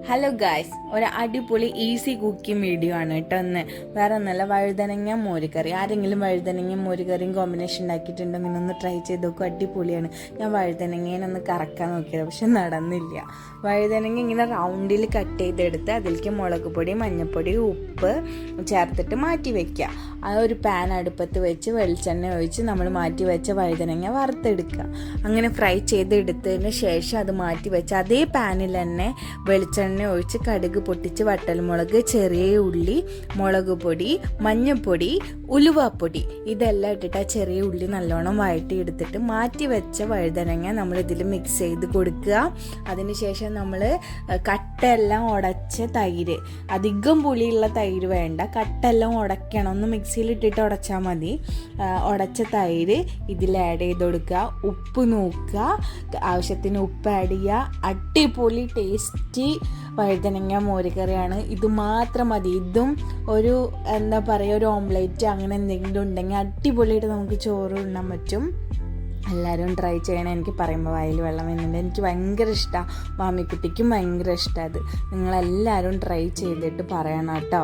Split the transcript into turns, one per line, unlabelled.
Hello guys, ഒരു അടിപൊളി easy cooking video ആണ് കേട്ടോ. വേറെ ഒന്നല്ല, വഴുതനങ്ങ മോരുകറി. ആരെങ്കിലും വഴുതനങ്ങ മോരുകറിയും കോമ്പിനേഷൻ ഉണ്ടാക്കിയിട്ടുണ്ടെങ്കിൽ ഒന്ന് ട്രൈ ചെയ്ത് നോക്കും, അടിപൊളിയാണ്. ഞാൻ വഴുതനങ്ങേനൊന്ന് കറക്കാൻ നോക്കിയത്, പക്ഷെ നടന്നില്ല. വഴുതനങ്ങ ഇങ്ങനെ റൗണ്ടിൽ കട്ട് ചെയ്തെടുത്ത് അതിലേക്ക് മുളക് പൊടി, മഞ്ഞൾപ്പൊടി, ഉപ്പ് ചേർത്തിട്ട് മാറ്റി വയ്ക്കുക. ആ ഒരു പാൻ അടുപ്പത്ത് വെച്ച് വെളിച്ചെണ്ണ ഒഴിച്ച് നമ്മൾ മാറ്റി വെച്ച വഴുതനങ്ങ വറുത്തെടുക്കുക. അങ്ങനെ ഫ്രൈ ചെയ്തെടുത്തതിന് ശേഷം അത് മാറ്റി വെച്ച് അതേ പാനിൽ തന്നെ വെളിച്ചെണ്ണ ഒഴിച്ച് കടുക് പൊട്ടിച്ച് വട്ടൽമുളക്, ചെറിയ ഉള്ളി, മുളക് പൊടി, മഞ്ഞൾപ്പൊടി, ഉലുവാപ്പൊടി ഇതെല്ലാം ഇട്ടിട്ട് ആ ചെറിയ ഉള്ളി നല്ലോണം വഴറ്റി എടുത്തിട്ട് മാറ്റി വെച്ച വഴുതനങ്ങ നമ്മൾ ഇതിൽ മിക്സ് ചെയ്ത് കൊടുക്കുക. അതിനുശേഷം നമ്മൾ കട്ടെല്ലാം ഉടച്ച തൈര്, അധികം പുളിയുള്ള തൈര് വേണ്ട, കട്ടെല്ലാം ഉടയ്ക്കണം, ഒന്ന് മിക്സിയിലിട്ടിട്ട് ഉടച്ചാൽ മതി. ഉടച്ച തൈര് ഇതിൽ ആഡ് ചെയ്ത് കൊടുക്കുക. ഉപ്പ് നോക്കുക, ആവശ്യത്തിന് ഉപ്പ് ആഡ് ചെയ്യുക. അടിപൊളി ടേസ്റ്റി വഴുതനങ്ങ മോരുകറിയാണ്. ഇത് മാത്രം മതി. ഇതും ഒരു എന്താ പറയുക, ഒരു ഓംലേറ്റ് അങ്ങനെ എന്തെങ്കിലും ഉണ്ടെങ്കിൽ അടിപൊളിയായിട്ട് നമുക്ക് ചോറ് ഉണ്ണാൻ പറ്റും. എല്ലാവരും ട്രൈ ചെയ്യണം. എനിക്ക് പറയുമ്പോൾ വായിൽ വെള്ളം വരുന്നുണ്ട്. എനിക്ക് ഭയങ്കര ഇഷ്ടമാണ്, മാമിക്കുട്ടിക്കും ഭയങ്കര ഇഷ്ടമാണ്. അത് നിങ്ങളെല്ലാവരും ട്രൈ ചെയ്തിട്ട് പറയണം കേട്ടോ.